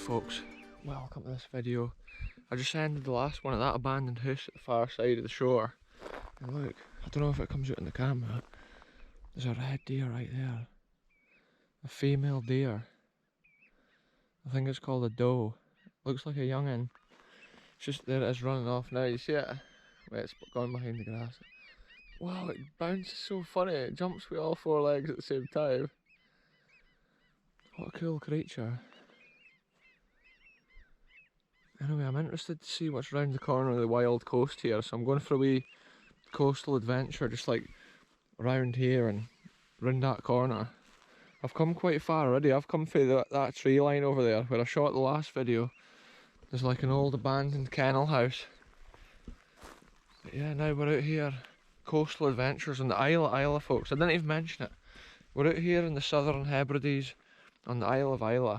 folks, welcome to this video. I just ended the last one of that abandoned house at the far side of the shore. And look, I don't know if it comes out in the camera, there's a red deer right there. A female deer. I think it's called a doe. Looks like a young'un. It's just there it is running off now, you see it? Wait, it's gone behind the grass. Wow, it bounces so funny, it jumps with all four legs at the same time. What a cool creature. Anyway, I'm interested to see what's round the corner of the wild coast here, so I'm going for a wee coastal adventure just like round here and round that corner. I've come quite far already. I've come through that tree line over there where I shot the last video. There's like an old abandoned kennel house. But yeah, now we're out here. Coastal adventures on the Islay, folks. I didn't even mention it. We're out here in the Southern Hebrides on the Isle of Islay.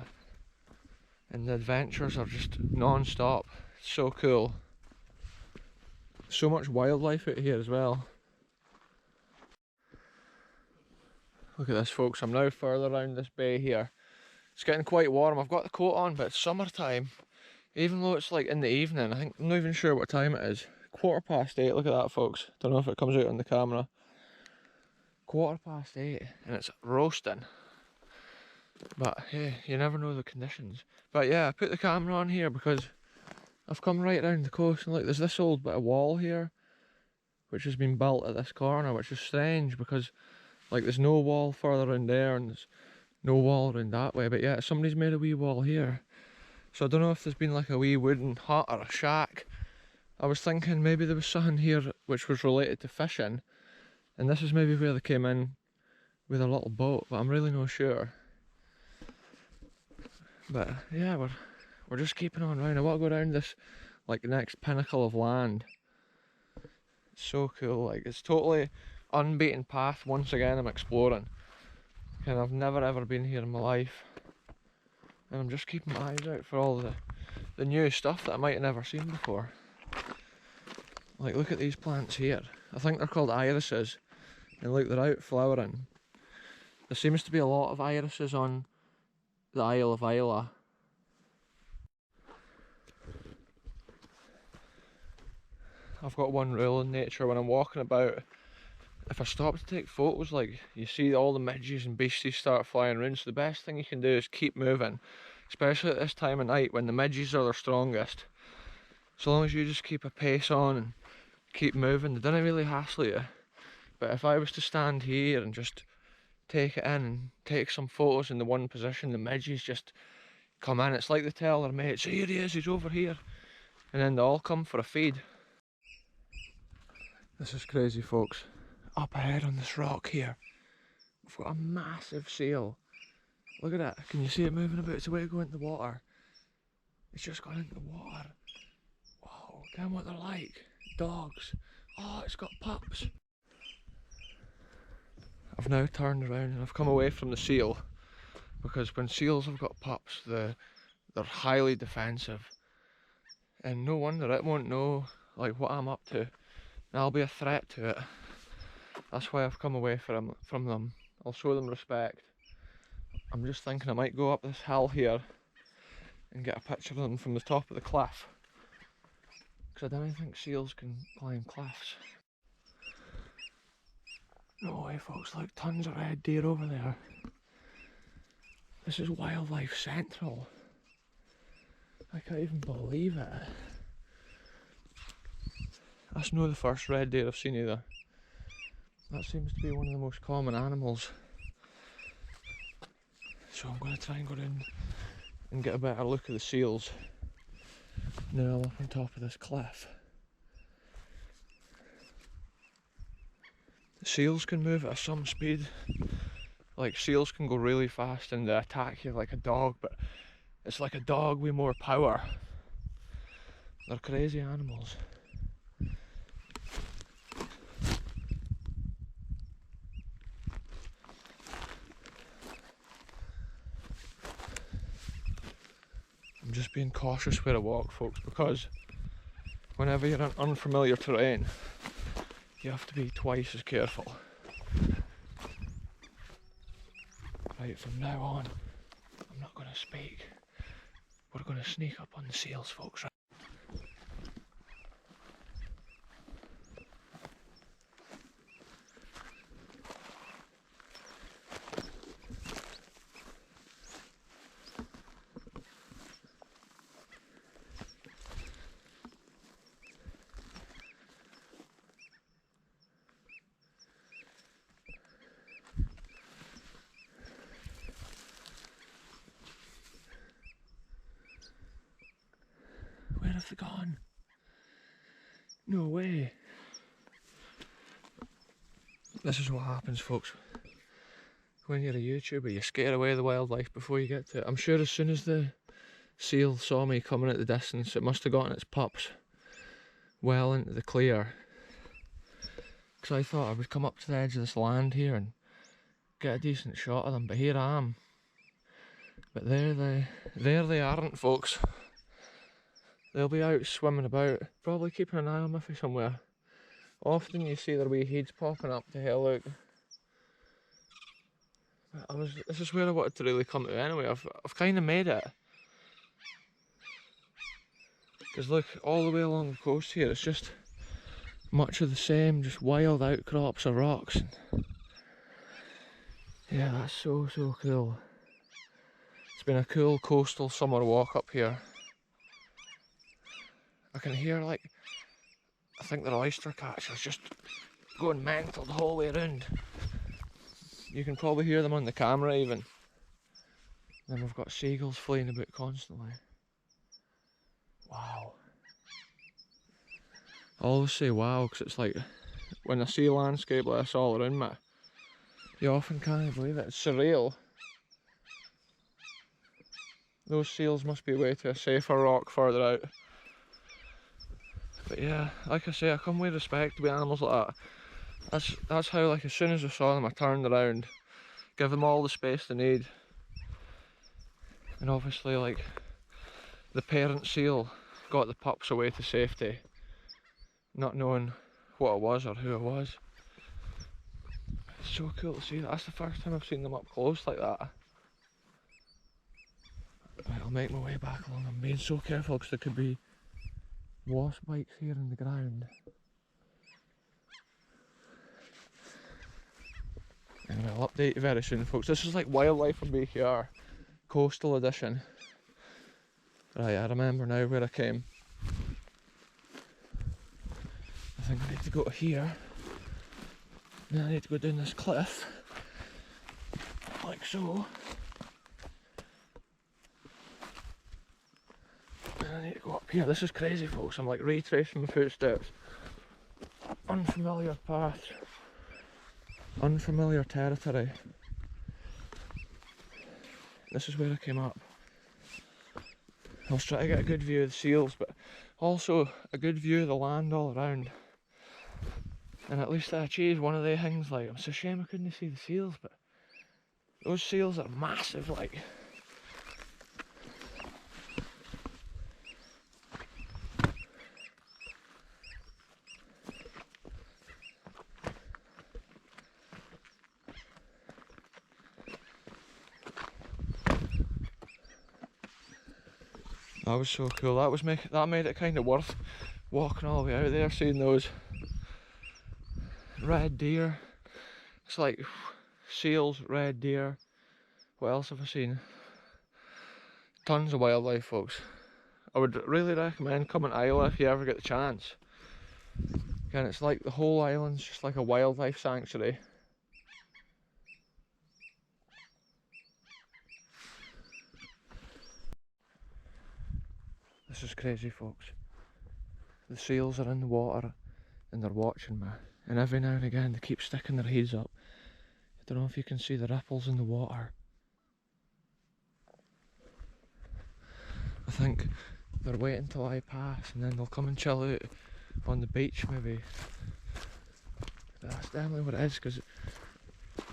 And the adventures are just non-stop. It's so cool. So much wildlife out here as well. Look at this, folks. I'm now further around this bay here. It's getting quite warm. I've got the coat on, but it's summertime. Even though it's like in the evening, I'm not even sure what time it is. 8:15. Look at that, folks. Don't know if it comes out on the camera. 8:15 and it's roasting. But hey, you never know the conditions. But yeah, I put the camera on here because I've come right around the coast and look, there's this old bit of wall here which has been built at this corner, which is strange because like there's no wall further around there and there's no wall around that way, but yeah, somebody's made a wee wall here. So I don't know if there's been like a wee wooden hut or a shack. I was thinking maybe there was something here which was related to fishing, and this is maybe where they came in with a little boat, but I'm really not sure. But yeah, we're just keeping on round. I want to go around this like next pinnacle of land. It's so cool, like it's totally unbeaten path. Once again I'm exploring, and I've never ever been here in my life, and I'm just keeping my eyes out for all the new stuff that I might have never seen before. Like look at these plants here. I think they're called irises, and look, they're out flowering. There seems to be a lot of irises on the Isle of Islay. I've got one rule in nature when I'm walking about. If I stop to take photos, like you see all the midges and beasties start flying around, so the best thing you can do is keep moving, especially at this time of night when the midges are their strongest. So long as you just keep a pace on and keep moving, they don't really hassle you. But if I was to stand here and just take it in and take some photos in the one position, the midges just come in. It's like they tell their mates, here he is, he's over here, and then they all come for a feed. This is crazy, folks. Up ahead on this rock here, we've got a massive seal. Look at it. Can you see it moving about? It's the way to go into the water. It's just gone into the water. Whoa, damn what they're like. Dogs. Oh, it's got pups. I've now turned around and I've come away from the seal, because when seals have got pups, they're highly defensive, and no wonder it won't know like what I'm up to, and I'll be a threat to it. That's why I've come away from them. I'll show them respect. I'm just thinking I might go up this hill here and get a picture of them from the top of the cliff, because I don't think seals can climb cliffs. No way, folks, look, tons of red deer over there. This is wildlife central. I can't even believe it. That's not the first red deer I've seen either. That seems to be one of the most common animals. So I'm going to try and go down and get a better look at the seals now I'm up on top of this cliff. Seals can move at some speed. Like seals can go really fast and they attack you like a dog, but it's like a dog with more power. They're crazy animals. I'm just being cautious where I walk, folks, because whenever you're in unfamiliar terrain, you have to be twice as careful. Right, from now on, I'm not going to speak. we're going to sneak up on the seals, folks. Where have they gone? No way. This is what happens, folks. When you're a YouTuber, you scare away the wildlife before you get to it. I'm sure as soon as the seal saw me coming at the distance, it must have gotten its pups well into the clear. Because I thought I would come up to the edge of this land here and get a decent shot of them, but here I am. But there they aren't, folks. They'll be out swimming about, probably keeping an eye on me somewhere. Often you see their wee heads popping up to have a look. This is where I wanted to really come to anyway. I've kind of made it. Because look, all the way along the coast here, it's just much of the same, just wild outcrops of rocks. Yeah, that's so cool. It's been a cool coastal summer walk up here. I can hear, like, I think they're oyster catchers just going mental the whole way around. You can probably hear them on the camera even. And then we've got seagulls flying about constantly. Wow. I always say wow because it's like when I see a landscape like this all around me, you often can't believe it. It's surreal. Those seals must be way to a safer rock further out. But yeah, like I say, I come with respect to animals like that. That's how, like, as soon as I saw them, I turned around, give them all the space they need. And obviously, like, the parent seal got the pups away to safety, not knowing what it was or who it was. It's so cool to see that. That's the first time I've seen them up close like that. Right, I'll make my way back along. I'm being so careful because there could be wasp bites here in the ground. Anyway, I'll update you very soon, folks. This is like Wildlife from BKR, Coastal Edition. Right, I remember now where I came. I think I need to go to here. Then I need to go down this cliff, like so. And I need to go up here. This is crazy, folks. I'm like retracing my footsteps. Unfamiliar paths. Unfamiliar territory. This is where I came up. I was trying to get a good view of the seals, but also a good view of the land all around. And at least I achieved one of the things. Like, it's a shame I couldn't see the seals, but those seals are massive, like. That was so cool. That made it kind of worth walking all the way out there, seeing those red deer. It's like seals, red deer. What else have I seen? Tons of wildlife, folks. I would really recommend coming to Islay if you ever get the chance. Again, it's like the whole island's just like a wildlife sanctuary. This is crazy, folks. The seals are in the water and they're watching me. And every now and again they keep sticking their heads up. I don't know if you can see the ripples in the water. I think they're waiting till I pass and then they'll come and chill out on the beach maybe. That's definitely what it is, because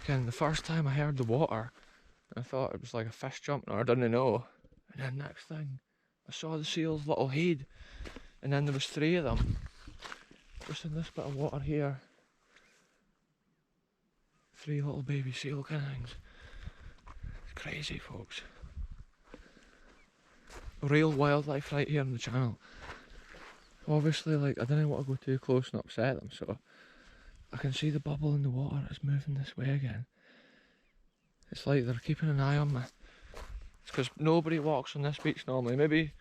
again, the first time I heard the water, I thought it was like a fish jumping, or I didn't know. And then next thing, I saw the seal's little head, and then there was 3 of them, just in this bit of water here. 3 little baby seal kind of things. It's crazy, folks. real wildlife right here on the channel. Obviously, like, I didn't want to go too close and upset them, so I can see the bubble in the water is moving this way again. It's like they're keeping an eye on me. It's because nobody walks on this beach normally, maybe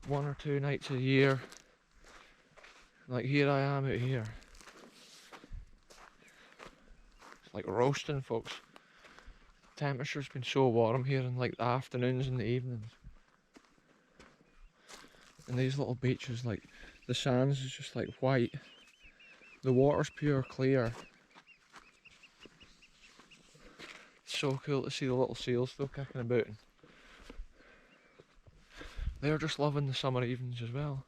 1 or 2 nights a year. Like, here I am out here. It's like roasting, folks. Temperature's been so warm here in like the afternoons and the evenings. And these little beaches, like, the sands is just like white. The water's pure clear. It's so cool to see the little seals still kicking about. They're just loving the summer evenings as well.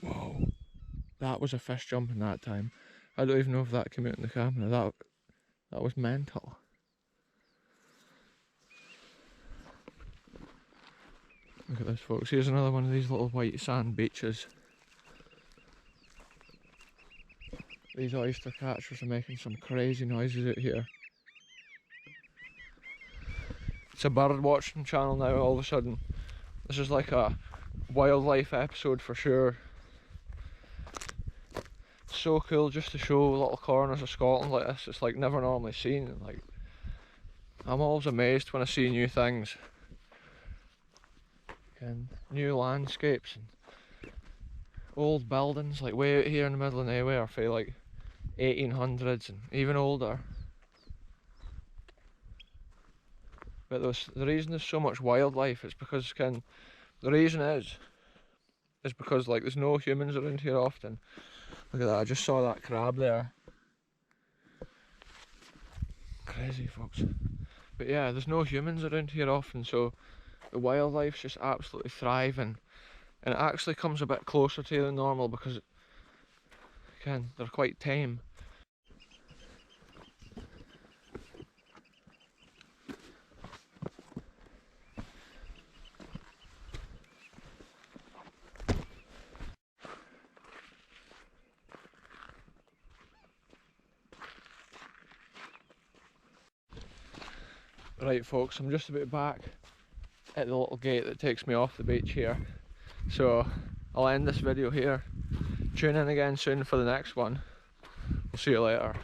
Whoa, that was a fish jumping that time. I don't even know if that came out in the camera. That was mental. Look at this, folks. Here's another one of these little white sand beaches. These oyster catchers are making some crazy noises out here. It's a bird watching channel now all of a sudden. This is like a wildlife episode for sure. It's so cool just to show little corners of Scotland like this. It's like never normally seen. Like, I'm always amazed when I see new things. And new landscapes and old buildings, like way out here in the middle of nowhere for like 1800s and even older. But the reason there's so much wildlife is because the reason is because like there's no humans around here often. Look at that, I just saw that crab there. Crazy, folks. But yeah, there's no humans around here often, so the wildlife's just absolutely thriving. And it actually comes a bit closer to you than normal because they're quite tame. Right, folks, I'm just about back at the little gate that takes me off the beach here. So I'll end this video here. Tune in again soon for the next one. We'll see you later.